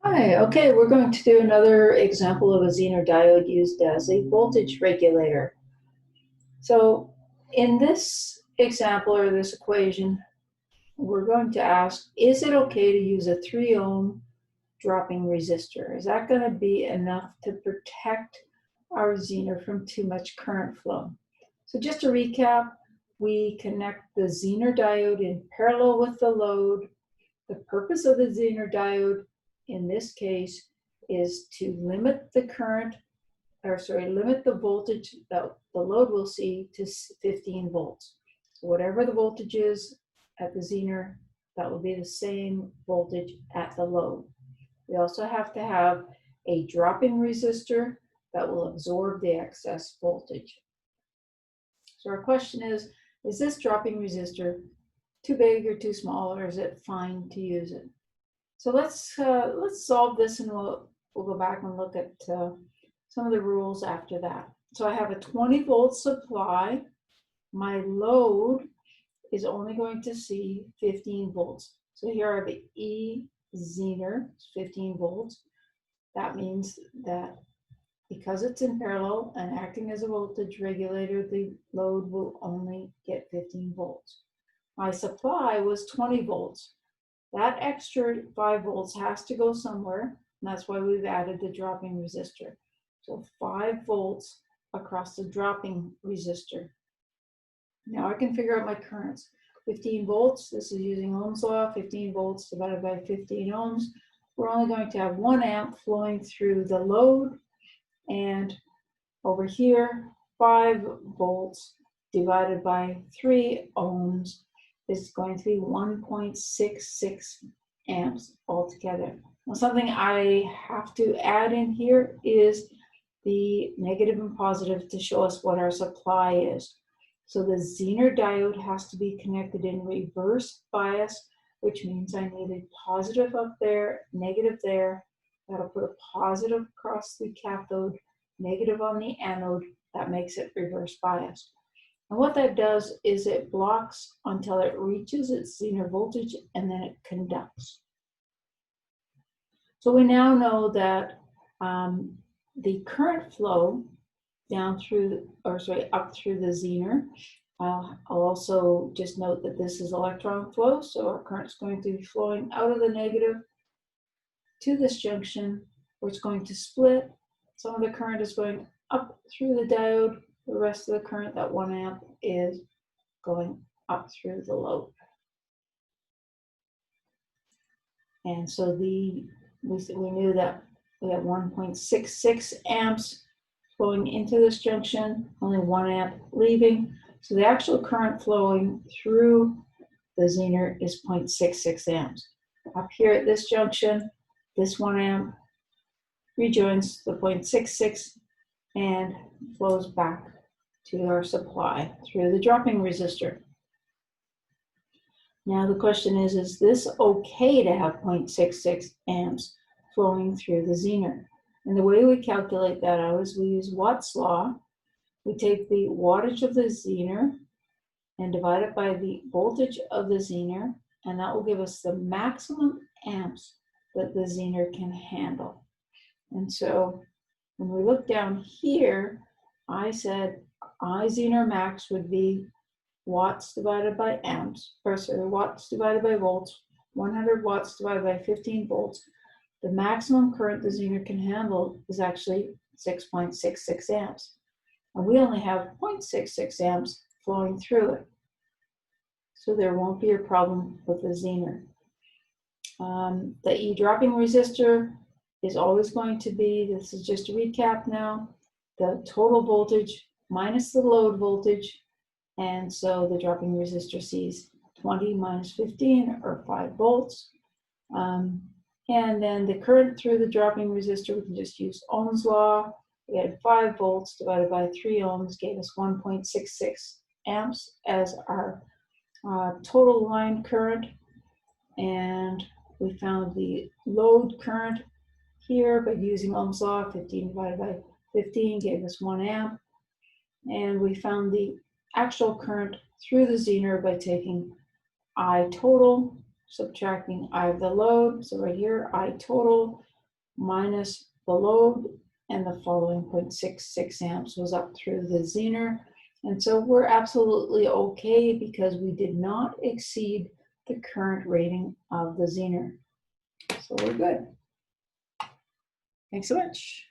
Hi, okay, we're going to do another example of a Zener diode used as a voltage regulator. So in this example or this equation, we're going to ask, is it okay to use a 3 ohm dropping resistor? Is that going to be enough to protect our Zener from too much current flow? So just to recap, we connect the Zener diode in parallel with the load. The purpose of the Zener diode in this case is to limit the current, limit the voltage that the load will see to 15 volts. So whatever the voltage is at the Zener, that will be the same voltage at the load. We also have to have a dropping resistor that will absorb the excess voltage. So our question is this dropping resistor too big or too small, or is it fine to use it? So let's solve this, and we'll go back and look at some of the rules after that. So I have a 20-volt supply. My load is only going to see 15 volts. So here I have the E Zener, 15 volts. That means that because it's in parallel and acting as a voltage regulator, the load will only get 15 volts. My supply was 20 volts. That extra 5 volts has to go somewhere, and that's why we've added the dropping resistor. So 5 volts across the dropping resistor. Now I can figure out my currents. 15 volts, this is using Ohm's law, 15 volts divided by 15 ohms. We're only going to have 1 amp flowing through the load, and over here, 5 volts divided by 3 ohms is going to be 1.66 amps altogether. Now, something I have to add in here is the negative and positive to show us what our supply is. So the Zener diode has to be connected in reverse bias, which means I need a positive up there, negative there. That'll put a positive across the cathode, negative on the anode. That makes it reverse biased. And what that does is it blocks until it reaches its Zener voltage, and then it conducts. So we now know that the current flow up through the Zener. I'll also just note that this is electron flow, so our current is going to be flowing out of the negative to this junction, where it's going to split. Some of the current is going up through the diode. The rest of the current, that 1 amp, is going up through the load. And so we knew that we have 1.66 amps flowing into this junction, only 1 amp leaving. So the actual current flowing through the Zener is 0.66 amps. Up here at this junction, this 1 amp rejoins the 0.66 and flows back to our supply through the dropping resistor. Now the question is this okay to have 0.66 amps flowing through the Zener? And the way we calculate that out is we use Watt's law. We take the wattage of the Zener and divide it by the voltage of the Zener, and that will give us the maximum amps that the Zener can handle. And so when we look down here, I said I Zener max would be watts divided by amps, watts divided by volts, 100 watts divided by 15 volts. The maximum current the Zener can handle is actually 6.66 amps. And we only have 0.66 amps flowing through it. So there won't be a problem with the Zener. The E dropping resistor is always going to be, this is just a recap now, the total voltage minus the load voltage. And so the dropping resistor sees 20 minus 15, or 5 volts. And then the current through the dropping resistor, we can just use Ohm's law. We had 5 volts divided by 3 ohms, gave us 1.66 amps as our total line current. And we found the load current here by using Ohm's law. 15 divided by 15 gave us 1 amp. And we found the actual current through the Zener by taking I total, subtracting I of the load. So right here, I total minus the load, and the following 0.66 amps was up through the Zener. And so we're absolutely okay because we did not exceed the current rating of the Zener. So we're good. Thanks so much.